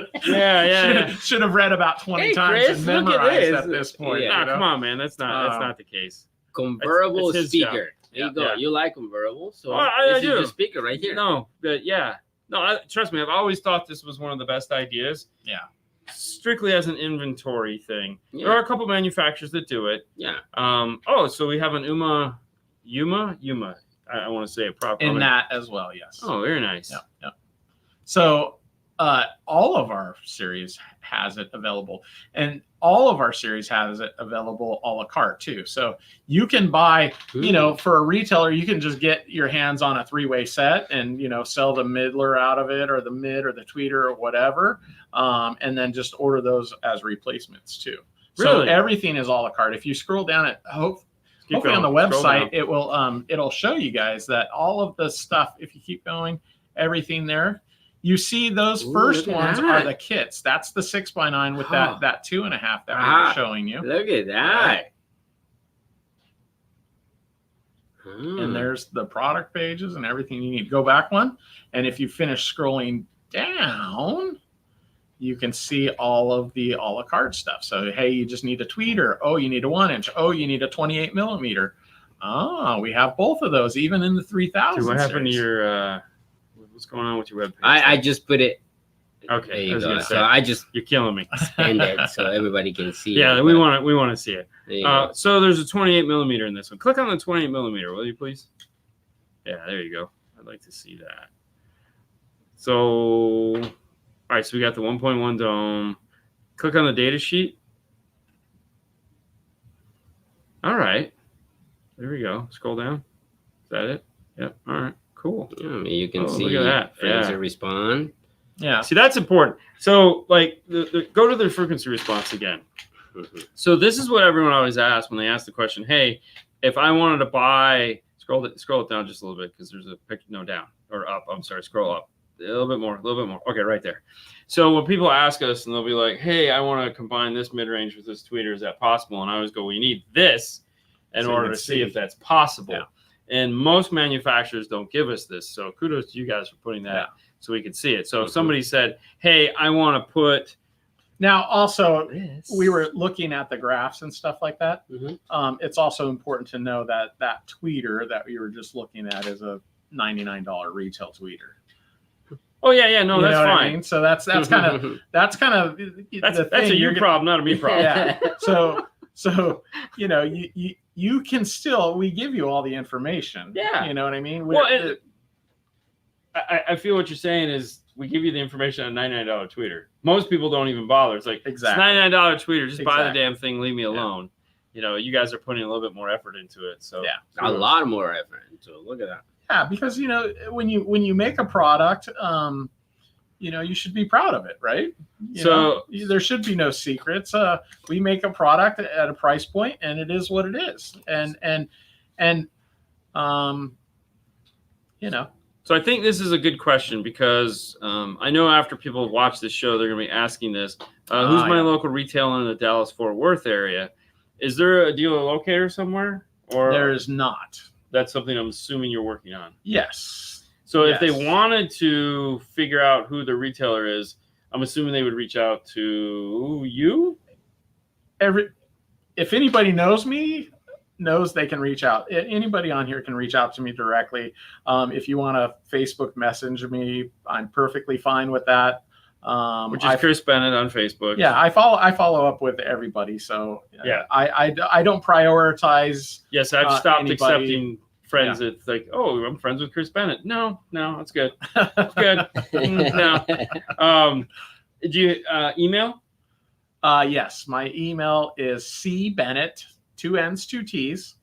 B: have read about 20 times
C: Chris,
B: and memorized at this point.
A: Yeah. Come on, man, that's not the case.
C: Convertible
A: it's
C: speaker. There you go.
A: Yeah.
C: You like convertible, so
A: I
C: this
A: do.
C: is the speaker right here.
A: Trust me, I've always thought this was one of the best ideas.
B: Yeah.
A: Strictly as an inventory thing.
C: Yeah.
A: There are a couple manufacturers that do it.
C: Yeah.
A: So we have an Yuma. I want to say it properly.
B: That as well, yes.
A: Oh, very nice.
B: Yeah. So all of our series has it available, and all of our series has it available a la carte too. So you can buy, for a retailer, you can just get your hands on a 3-way set and sell the middler out of it, or the mid, or the tweeter, or whatever, and then just order those as replacements too.
A: Really?
B: So everything is a la carte. If you scroll down it, hopefully on the website, it will it'll show you guys that all of the stuff, if you keep going, everything there, you see those first ones are the kits. That's the 6x9 with that 2.5 that we were showing you.
C: Look at that.
B: And there's the product pages and everything you need. Go back one, and if you finish scrolling down, you can see all of the a la carte stuff. So, hey, you just need a tweeter. Oh, you need a 1-inch. Oh, you need a 28 millimeter. Oh, we have both of those, even in the 3000.
A: What happened to your, what's going on with your webpage?
C: I just put it.
A: Okay.
C: There you go. So you're
A: killing me.
C: Spend it so everybody can see it.
A: Yeah, we want to see it. So there's a 28 millimeter in this one. Click on the 28 millimeter, will you please? Yeah, there you go. I'd like to see that. So, all right, so we got the 1.1 dome. Click on the data sheet. All right. There we go. Scroll down. Is that it? Yep. All right. Cool.
C: You can see
A: look at that.
C: frequency respond.
B: Yeah.
A: See, that's important. So, like, go to the frequency response again. So this is what everyone always asks when they ask the question, hey, if I wanted to buy, scroll it down just a little bit because there's a picture, no, down or up. I'm sorry, scroll up. A little bit more. Okay, right there. So when people ask us and they'll be like, hey, I want to combine this mid-range with this tweeter, is that possible? And I always go, well, you need this in order to see if that's possible. Yeah. And most manufacturers don't give us this. So kudos to you guys for putting that so we can see it. So if somebody said, hey, I want to put.
B: Now, also, we were looking at the graphs and stuff like that. It's also important to know that that tweeter that we were just looking at is a $99 retail tweeter.
A: Oh yeah, no, that's fine.
B: I mean? So that's kind of that's
A: a you problem, not a me problem.
B: Yeah. So you can still, we give you all the information.
A: Yeah.
B: You know what I mean?
A: I feel what you're saying is we give you the information on a $99 tweeter. Most people don't even bother. It's like, it's $99 tweeter. Just buy the damn thing. Leave me alone. Yeah. You guys are putting a little bit more effort into it. So
C: a lot more effort into it. Look at that.
B: Yeah, because when you make a product, you should be proud of it, right? There should be no secrets. We make a product at a price point, and it is what it is.
A: So I think this is a good question because I know after people watch this show, they're going to be asking this. Who's my local retailer in the Dallas-Fort Worth area? Is there a dealer locator somewhere? Or
B: there is not.
A: That's something I'm assuming you're working on.
B: Yes.
A: So if they wanted to figure out who the retailer is, I'm assuming they would reach out to you?
B: If anybody knows me, knows they can reach out. Anybody on here can reach out to me directly. If you want to Facebook message me, I'm perfectly fine with that.
A: Which is Chris Bennett on Facebook.
B: Yeah, I follow up with everybody. So
A: yeah,
B: I don't prioritize.
A: Yes, I've stopped accepting friends. It's like, oh, I'm friends with Chris Bennett. No, that's good. That's good. No. Do you email?
B: Yes, my email is cbennett, 2 N's, 2 T's,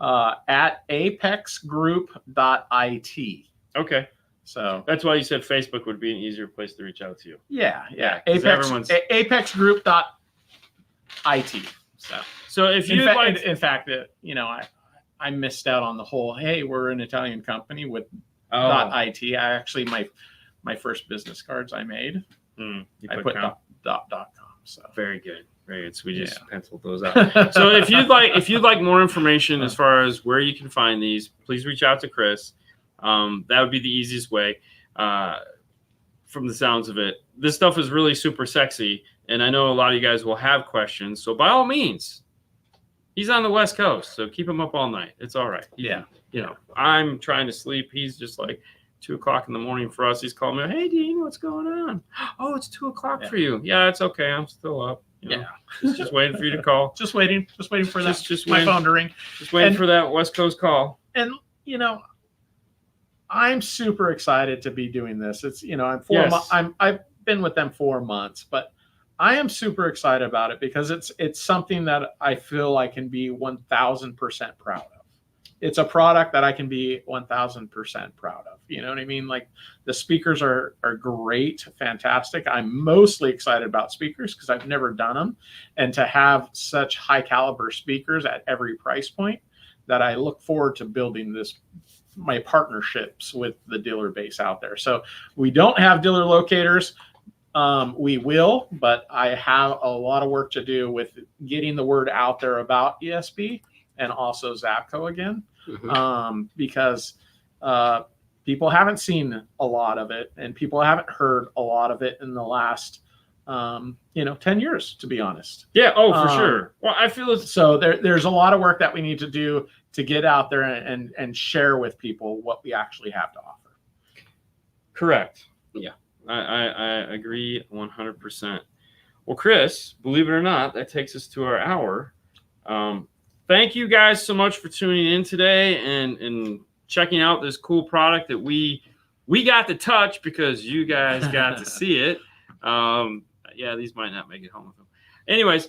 B: at apexgroup.it.
A: Okay.
B: So
A: that's why you said Facebook would be an easier place to reach out to you.
B: Yeah. apexgroup.it. So if you in fact, I missed out on the whole, hey, we're an Italian company with .it. I actually, my first business cards I made, I put .com. So
A: very good. Very good. So we just penciled those out. So if you'd like more information as far as where you can find these, please reach out to Chris. That would be the easiest way. From the sounds of it, this stuff is really super sexy, and I know a lot of you guys will have questions. So by all means, he's on the West Coast, so keep him up all night. It's all right. I'm trying to sleep. He's just like 2 o'clock in the morning for us. He's calling me, hey, Dean, what's going on? Oh, it's 2 o'clock for you. Yeah, it's okay. I'm still up. Just waiting for you to call.
B: Just waiting for that. Just my phone to ring.
A: Just waiting for that West Coast call.
B: And I'm super excited to be doing this. It's I've been with them 4 months, but I am super excited about it because it's something that I feel I can be 1,000% proud of. It's a product that I can be 1,000% proud of. You know what I mean? Like the speakers are great, fantastic. I'm mostly excited about speakers because I've never done them, and to have such high caliber speakers at every price point that I look forward to building my partnerships with the dealer base out there. So we don't have dealer locators. We will, but I have a lot of work to do with getting the word out there about ESB and also Zapco again, because people haven't seen a lot of it and people haven't heard a lot of it in the last 10 years, to be honest.
A: Yeah. Oh, for sure. Well, I feel
B: so there's a lot of work that we need to do to get out there and share with people what we actually have to offer.
A: Correct. Yeah. I agree 100%. Well, Chris, believe it or not, that takes us to our hour. Thank you guys so much for tuning in today and checking out this cool product that we got to touch because you guys got to see it. These might not make it home with them. Anyways,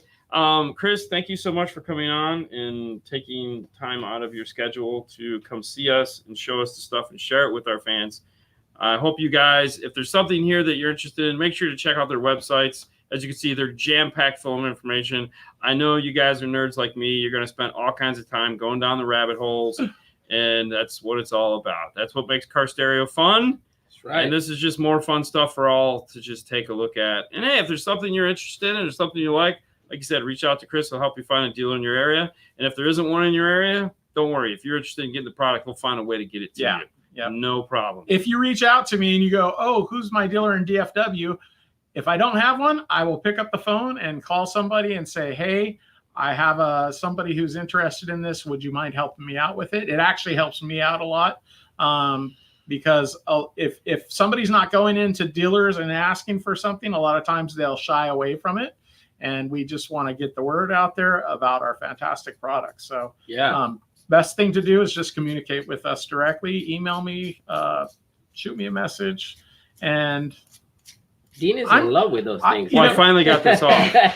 A: Chris, thank you so much for coming on and taking time out of your schedule to come see us and show us the stuff and share it with our fans. I hope you guys, if there's something here that you're interested in, make sure to check out their websites. As you can see, they're jam-packed full of information. I know you guys are nerds like me. You're going to spend all kinds of time going down the rabbit holes, and that's what it's all about. That's what makes Car Stereo fun.
C: That's right.
A: And this is just more fun stuff for all to just take a look at. And, hey, if there's something you're interested in or something you like you said, reach out to Chris. He'll help you find a dealer in your area. And if there isn't one in your area, don't worry. If you're interested in getting the product, we'll find a way to get it to you.
B: Yeah,
A: no problem.
B: If you reach out to me and you go, oh, who's my dealer in DFW? If I don't have one, I will pick up the phone and call somebody and say, hey, I have somebody who's interested in this. Would you mind helping me out with it? It actually helps me out a lot because if somebody's not going into dealers and asking for something, a lot of times they'll shy away from it. And we just want to get the word out there about our fantastic products. So best thing to do is just communicate with us directly. Email me, shoot me a message, and
C: Dean is in love with those things.
A: I finally got this off.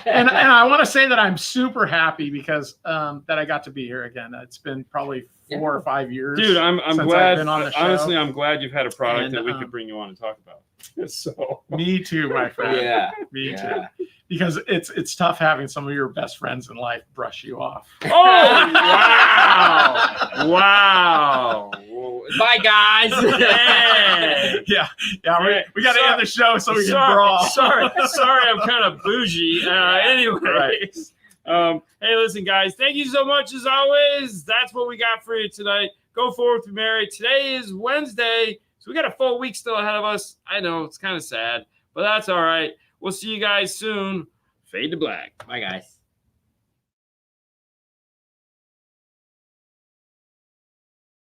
B: and I want to say that I'm super happy because that I got to be here again. It's been probably 4 or 5 years.
A: Dude, I'm glad.
B: Been on the show.
A: Honestly, I'm glad you've had a product that we could bring you on and talk about. So
B: me too, my friend. Me too. Because it's tough having some of your best friends in life brush you off.
A: Oh, wow. Wow.
C: Bye, guys.
B: Yeah. We got to end the show so we can brawl.
A: Sorry, I'm kind of bougie. Anyways. Hey, listen, guys, thank you so much as always. That's what we got for you tonight. Go forward to Mary. Today is Wednesday, so we got a full week still ahead of us. I know it's kind of sad, but that's all right. We'll see you guys soon. Fade to black.
C: Bye, guys.